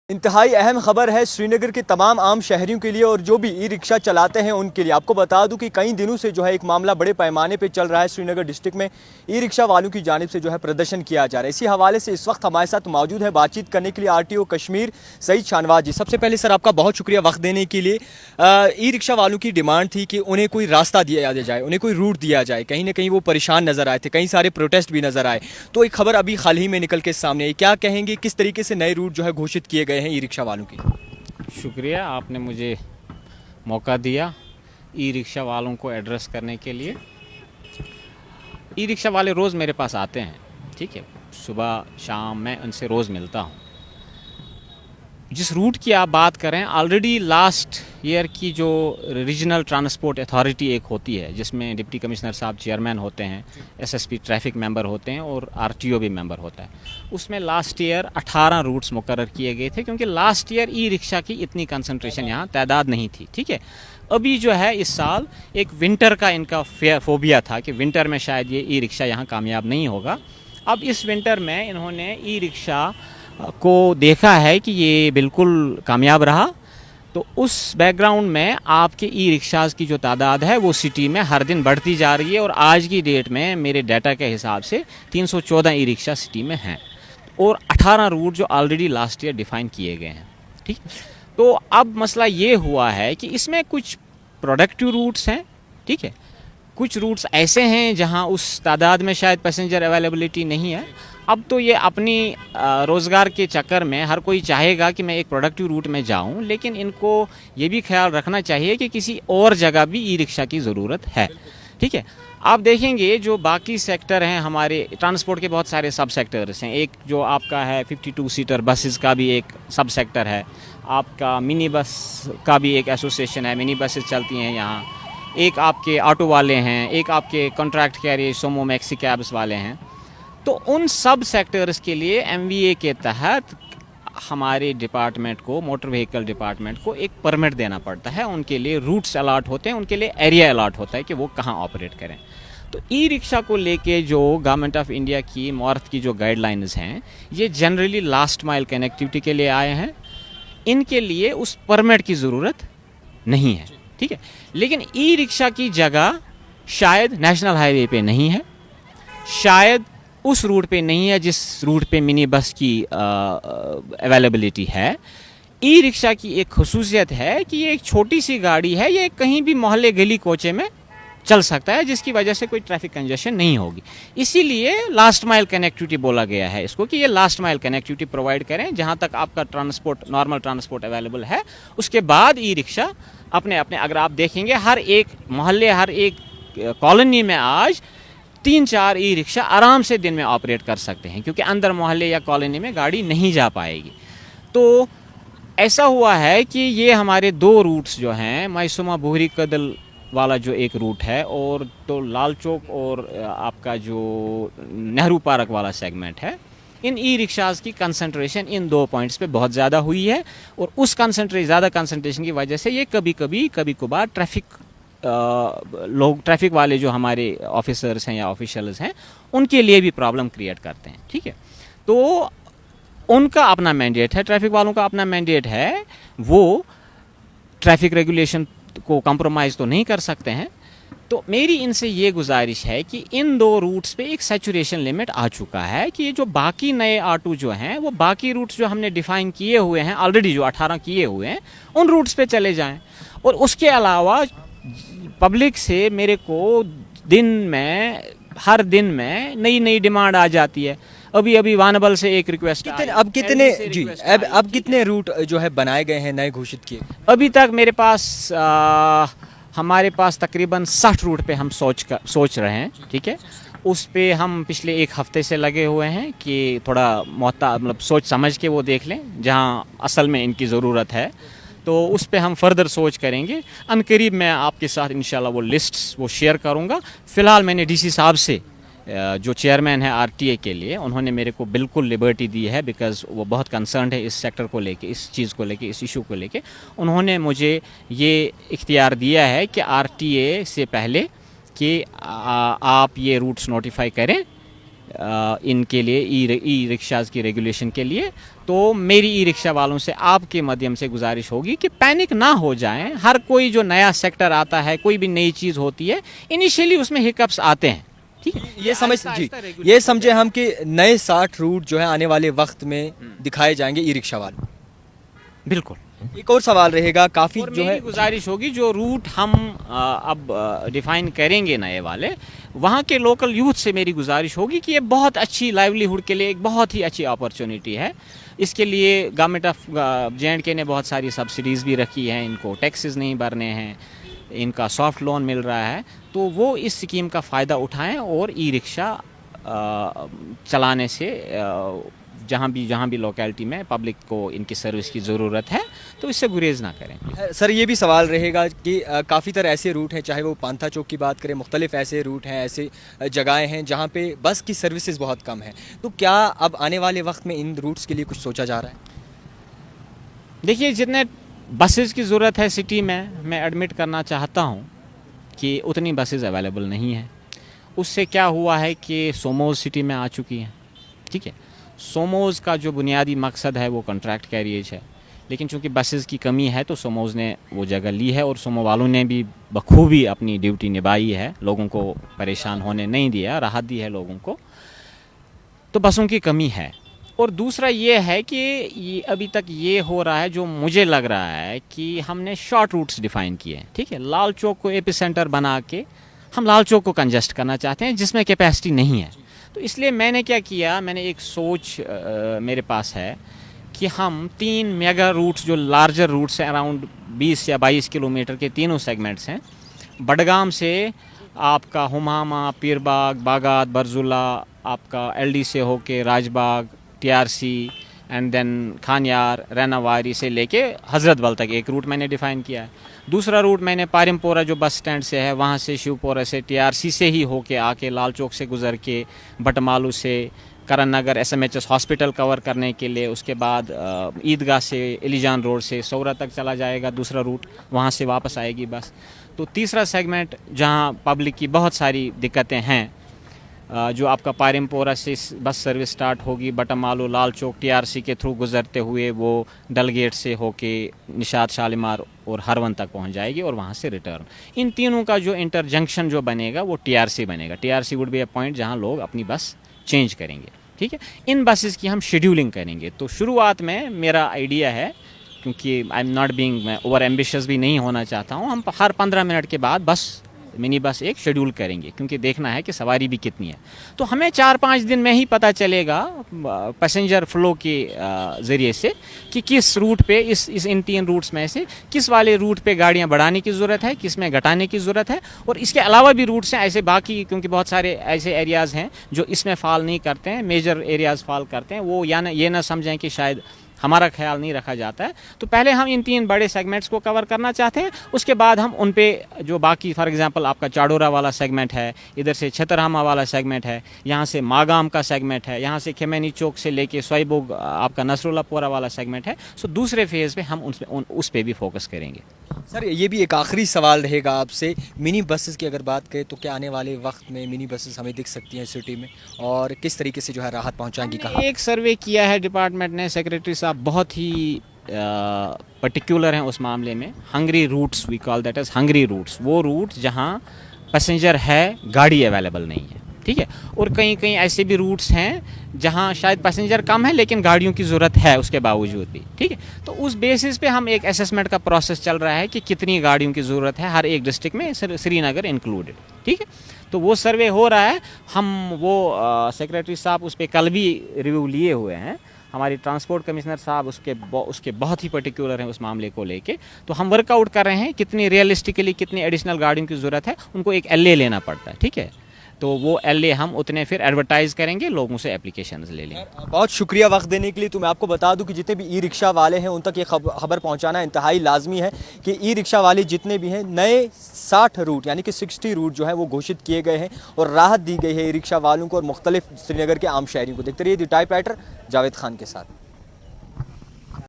इंतहाई अहम खबर है श्रीनगर के तमाम आम शहरियों के लिए और जो भी ई रिक्शा चलाते हैं उनके लिए। आपको बता दूं कि कई दिनों से जो है एक मामला बड़े पैमाने पे चल रहा है श्रीनगर डिस्ट्रिक्ट में। ई रिक्शा वालों की जानिब से जो है प्रदर्शन किया जा रहा है। इसी हवाले से इस वक्त हमारे साथ मौजूद है बातचीत करने के लिए RTO कश्मीर सईद शाहनवाज जी। सबसे पहले सर आपका बहुत शुक्रिया वक्त देने के लिए। ई रिक्शा वालों की डिमांड थी कि उन्हें कोई रास्ता दिया जाए, उन्हें कोई रूट दिया जाए। कहीं ना कहीं वो परेशान नजर आए थे, कई सारे प्रोटेस्ट भी नजर आए। तो एक खबर अभी हाल ही में निकल के सामने आई, क्या कहेंगे किस तरीके से नए रूट जो है घोषित किए गए हैं ई रिक्शा वालों की? शुक्रिया, आपने मुझे मौका दिया ई रिक्शा वालों को एड्रेस करने के लिए। ई रिक्शा वाले रोज़ मेरे पास आते हैं, ठीक है, सुबह शाम मैं उनसे रोज़ मिलता हूँ। जिस रूट की आप बात करें, ऑलरेडी लास्ट ईयर की जो रीजनल ट्रांसपोर्ट अथॉरिटी एक होती है जिसमें डिप्टी कमिश्नर साहब चेयरमैन होते हैं, SSP ट्रैफिक मेंबर होते हैं और RTO भी मेंबर होता है, उसमें लास्ट ईयर 18 रूट्स मुकर्रर किए गए थे क्योंकि लास्ट ईयर ई रिक्शा की इतनी कंसंट्रेशन यहाँ तादाद नहीं थी, ठीक है। अभी जो है इस साल एक विंटर का इनका फोबिया था कि विंटर में शायद ये ई रिक्शा यहाँ कामयाब नहीं होगा। अब इस विंटर में इन्होंने ई रिक्शा को देखा है कि ये बिल्कुल कामयाब रहा। तो उस बैकग्राउंड में आपके ई रिक्शाज़ की जो तादाद है वो सिटी में हर दिन बढ़ती जा रही है और आज की डेट में मेरे डाटा के हिसाब से 314 ई रिक्शा सिटी में हैं और 18 रूट जो ऑलरेडी लास्ट ईयर डिफ़ाइन किए गए हैं, ठीक। तो अब मसला ये हुआ है कि इसमें कुछ प्रोडक्टिव रूट्स हैं, ठीक है, कुछ रूट्स ऐसे हैं जहां उस तादाद में शायद पैसेंजर अवेलेबिलिटी नहीं है। अब तो ये अपनी रोज़गार के चक्कर में हर कोई चाहेगा कि मैं एक प्रोडक्टिव रूट में जाऊं, लेकिन इनको ये भी ख्याल रखना चाहिए कि किसी और जगह भी ई रिक्शा की ज़रूरत है, ठीक है। आप देखेंगे जो बाकी सेक्टर हैं हमारे ट्रांसपोर्ट के, बहुत सारे सब सेक्टर्स हैं। एक जो आपका है 52 सीटर बसेस का भी एक सब सेक्टर है, आपका मिनी बस का भी एक एसोसिएशन है, मिनी बसेस चलती हैं यहाँ, एक आपके ऑटो वाले हैं, एक आपके कॉन्ट्रैक्ट कैरियर सोमो मैक्सी कैब्स वाले हैं। तो उन सब सेक्टर्स के लिए MVA के तहत हमारे डिपार्टमेंट को, मोटर व्हीकल डिपार्टमेंट को एक परमिट देना पड़ता है। उनके लिए रूट्स अलाट होते हैं, उनके लिए एरिया अलाट होता है कि वो कहाँ ऑपरेट करें। तो ई रिक्शा को लेके जो गवर्नमेंट ऑफ इंडिया की मॉर्थ की जो गाइडलाइंस हैं, ये जनरली लास्ट माइल कनेक्टिविटी के लिए आए हैं। इनके लिए उस परमिट की ज़रूरत नहीं है, ठीक है। लेकिन ई रिक्शा की जगह शायद नेशनल हाईवे पे नहीं है, शायद उस रूट पे नहीं है जिस रूट पे मिनी बस की अवेलेबिलिटी है। ई रिक्शा की एक खसूसियत है कि ये एक छोटी सी गाड़ी है, ये कहीं भी मोहल्ले गली कोचे में चल सकता है, जिसकी वजह से कोई ट्रैफिक कंजेशन नहीं होगी। इसीलिए लास्ट माइल कनेक्टिविटी बोला गया है इसको, कि ये लास्ट माइल कनेक्टिविटी प्रोवाइड करें जहाँ तक आपका ट्रांसपोर्ट, नॉर्मल ट्रांसपोर्ट अवेलेबल है। उसके बाद ई रिक्शा अपने अपने, अगर आप देखेंगे हर एक मोहल्ले, हर एक कॉलोनी में आज 3-4 ई रिक्शा आराम से दिन में ऑपरेट कर सकते हैं, क्योंकि अंदर मोहल्ले या कॉलोनी में गाड़ी नहीं जा पाएगी। तो ऐसा हुआ है कि ये हमारे 2 रूट्स जो हैं, मायसूमा बोहरी कदल वाला जो एक रूट है, और तो लाल चौक और आपका जो नेहरू पार्क वाला सेगमेंट है, इन ई रिक्शाज़ की कंसंट्रेशन इन 2 पॉइंट्स पे बहुत ज़्यादा हुई है। और उस ज़्यादा कंसंट्रेशन की वजह से ये कभी कभार ट्रैफिक वाले जो हमारे ऑफिसर्स हैं या ऑफिशियल्स हैं, उनके लिए भी प्रॉब्लम क्रिएट करते हैं, ठीक है। तो उनका अपना मैंडेट है, ट्रैफिक वालों का अपना मैंडेट है, वो ट्रैफिक रेगुलेशन को कंप्रोमाइज़ तो नहीं कर सकते हैं। तो मेरी इनसे ये गुजारिश है कि इन 2 रूट्स पे एक सैचुरेशन लिमिट आ चुका है कि ये जो बाकी नए ऑटो जो हैं, वो बाकी रूट्स जो हमने डिफ़ाइन किए हुए हैं ऑलरेडी, जो 18 किए हुए हैं, उन रूट्स पे चले जाएं। और उसके अलावा पब्लिक से मेरे को हर दिन में नई डिमांड आ जाती है। अभी वानबल से एक रिक्वेस्ट अब कितने रूट जो है बनाए गए हैं, नए घोषित किए? अभी तक मेरे पास हमारे पास तकरीबन 60 रूट पे हम सोच रहे हैं, ठीक है। उस पे हम पिछले 1 हफ्ते से लगे हुए हैं कि थोड़ा मतलब सोच समझ के वो देख लें जहां असल में इनकी ज़रूरत है। तो उस पे हम फर्दर सोच करेंगे। अनकरीब मैं आपके साथ इंशाल्लाह वो लिस्ट्स वो शेयर करूँगा। फ़िलहाल मैंने DC साहब से, जो चेयरमैन है RTA के लिए, उन्होंने मेरे को बिल्कुल लिबर्टी दी है, बिकॉज़ वो बहुत कंसर्न्ड है इस सेक्टर को लेके, इस चीज़ को लेके, इस इशू को लेके। उन्होंने मुझे ये इख्तियार दिया है कि RTA से पहले कि आप ये रूट्स नोटिफाई करें इनके लिए ई रिक्शाज़ की रेगुलेशन के लिए। तो मेरी ई रिक्शा वालों से आपके माध्यम से गुजारिश होगी कि पैनिक ना हो जाएं। हर कोई जो नया सेक्टर आता है, कोई भी नई चीज़ होती है, इनिशियली उसमें हिकअप्स आते हैं, ठीक है। ये समझ आहिस्ता जी, आहिस्ता ये समझे हम कि नए 60 रूट जो है आने वाले वक्त में दिखाए जाएंगे ई रिक्शा वालों। बिल्कुल। एक और सवाल रहेगा, काफी और जो मेरी है गुजारिश होगी जो रूट हम अब डिफाइन करेंगे नए वाले, वहाँ के लोकल यूथ से मेरी गुजारिश होगी कि ये बहुत अच्छी लाइवलीहुड के लिए एक बहुत ही अच्छी अपॉर्चुनिटी है। इसके लिए गवर्नमेंट ऑफ J&K ने बहुत सारी सब्सिडीज़ भी रखी हैं, इनको टैक्सेस नहीं भरने हैं, इनका सॉफ्ट लोन मिल रहा है, तो वो इस स्कीम का फ़ायदा उठाएं और ई रिक्शा चलाने से जहाँ भी लोकेलिटी में पब्लिक को इनकी सर्विस की ज़रूरत है तो इससे गुरेज ना करें। सर ये भी सवाल रहेगा कि काफ़ी तरह ऐसे रूट हैं, चाहे वो पांथा चौक की बात करें, मुख्तलिफ ऐसे रूट हैं, ऐसे जगहें हैं जहाँ पे बस की सर्विसेज बहुत कम है, तो क्या अब आने वाले वक्त में इन रूट्स के लिए कुछ सोचा जा रहा है? देखिए, जितने बसेस की ज़रूरत है सिटी में, मैं एडमिट करना चाहता हूँ कि उतनी बसेस अवेलेबल नहीं है। उससे क्या हुआ है कि सोमोज सिटी में आ चुकी हैं, ठीक है। सोमोज़ का जो बुनियादी मकसद है वो कॉन्ट्रैक्ट कैरिएज है, लेकिन चूंकि बसेस की कमी है तो सोमोज़ ने वो जगह ली है और सोमो वालों ने भी बखूबी अपनी ड्यूटी निभाई है, लोगों को परेशान होने नहीं दिया, राहत दी है लोगों को। तो बसों की कमी है। और दूसरा ये है कि ये अभी तक ये हो रहा है, जो मुझे लग रहा है कि हमने शॉर्ट रूट्स डिफ़ाइन किए हैं, ठीक है। लाल चौक को एपी सेंटर बना के हम लाल चौक को कंजेस्ट करना चाहते हैं जिसमें कैपेसिटी नहीं है। तो इसलिए मैंने क्या किया, मैंने एक सोच मेरे पास है कि हम 3 मेगा रूट्स जो लार्जर रूट्स हैं, अराउंड 20 या 22 किलोमीटर के तीनों सेगमेंट्स हैं। बडगाम से आपका हुमामा, पीरबाग, बागात, बरजुला, आपका LD से होके Rajbagh, TRC and then Khanyar, Rainawari से लेके हज़रतबल तक एक रूट मैंने डिफ़ाइन किया है। दूसरा रूट मैंने पारिमपोरा जो बस स्टैंड से है वहाँ से, शिवपोरा से, TRC से ही होके आके लाल चौक से गुज़र के बटमालू से करण नगर SMHS हॉस्पिटल कवर करने के लिए, उसके बाद ईदगाह से इलीजान रोड से सौरा तक चला जाएगा दूसरा रूट, वहाँ से वापस आएगी बस। तो तीसरा सेगमेंट जहाँ पब्लिक की बहुत सारी दिक्कतें हैं, जो आपका पारिमपोरा से बस सर्विस स्टार्ट होगी, बटमालू, लाल चौक, TRC के थ्रू गुजरते हुए वो डल गेट से होके निशात, शालीमार और हरवन तक पहुंच जाएगी और वहां से रिटर्न। इन तीनों का जो इंटरजंक्शन जो बनेगा वो TRC बनेगा। TRC would be a point जहां लोग अपनी बस चेंज करेंगे, ठीक है। इन बसेस की हम शेड्यूलिंग करेंगे। तो शुरुआत में मेरा आइडिया है, क्योंकि आई एम नॉट बीइंग, मैं ओवर एम्बिशियस भी नहीं होना चाहता हूँ, हम हर 15 मिनट के बाद मिनी बस एक शेड्यूल करेंगे, क्योंकि देखना है कि सवारी भी कितनी है। तो हमें 4-5 दिन में ही पता चलेगा पैसेंजर फ्लो के ज़रिए से कि किस रूट पे इन 3 रूट्स में से किस वाले रूट पे गाड़ियां बढ़ाने की ज़रूरत है, किस में घटाने की ज़रूरत है। और इसके अलावा भी रूट्स हैं ऐसे बाकी, क्योंकि बहुत सारे ऐसे एरियाज़ हैं जो इसमें फॉल नहीं करते हैं, मेजर एरियाज़ फॉल करते हैं, वो ये ना समझें कि शायद हमारा ख्याल नहीं रखा जाता है। तो पहले हम इन 3 बड़े सेगमेंट्स को कवर करना चाहते हैं, उसके बाद हम उन पे जो बाकी, फॉर एग्जांपल आपका चाडोरा वाला सेगमेंट है, इधर से छतरहामा वाला सेगमेंट है, यहाँ से मागाम का सेगमेंट है, यहाँ से खेमैनी चौक से लेके सोईबुग आपका नसरुल्लापोरा वाला सेगमेंट है। सो दूसरे फेज़ पे हम उस पे भी फोकस करेंगे। सर ये भी एक आखिरी सवाल रहेगा आपसे, मिनी बसेस की अगर बात करें तो क्या आने वाले वक्त में मिनी बसेस हमें दिख सकती हैं सिटी में, और किस तरीके से जो है राहत पहुंचाएंगी? कहाँ एक सर्वे किया है डिपार्टमेंट ने, सेक्रेटरी साहब बहुत ही पर्टिकुलर हैं उस मामले में। Hungry routes, we call that as hungry routes, वो रूट्स जहाँ पैसेंजर है, गाड़ी अवेलेबल नहीं है, ठीक है। और कहीं ऐसे भी रूट्स हैं जहां शायद पैसेंजर कम है लेकिन गाड़ियों की ज़रूरत है उसके बावजूद भी, ठीक है। तो उस बेसिस पे हम एक असेसमेंट का प्रोसेस चल रहा है कि कितनी गाड़ियों की ज़रूरत है हर एक डिस्ट्रिक्ट में, श्रीनगर इंक्लूडेड, ठीक है। तो वो सर्वे हो रहा है, हम वो सेक्रेटरी साहब उस पर कल भी रिव्यू लिए हुए हैं, हमारी ट्रांसपोर्ट कमिश्नर साहब उसके बहुत ही पर्टिकुलर हैं उस मामले को लेके। तो हम वर्कआउट कर रहे हैं कितनी रियलिस्टिकली कितनी एडिशनल गाड़ियों की ज़रूरत है, उनको एक LA लेना पड़ता है, ठीक है। तो वो LA हम उतने फिर एडवर्टाइज़ करेंगे, लोगों से एप्लीकेशंस ले लेंगे। बहुत शुक्रिया वक्त देने के लिए। तो मैं आपको बता दूं कि जितने भी ई रिक्शा वाले हैं उन तक ये खबर पहुंचाना इंतहाई लाजमी है कि ई रिक्शा वाले जितने भी हैं, नए 60 रूट यानी कि 60 रूट जो है वो घोषित किए गए हैं और राहत दी गई है ई रिक्शा वालों को और मुख्तलिफ श्रीनगर के आम शहरियों को। देखते रहिए द टाइपराइटर जावेद खान के साथ।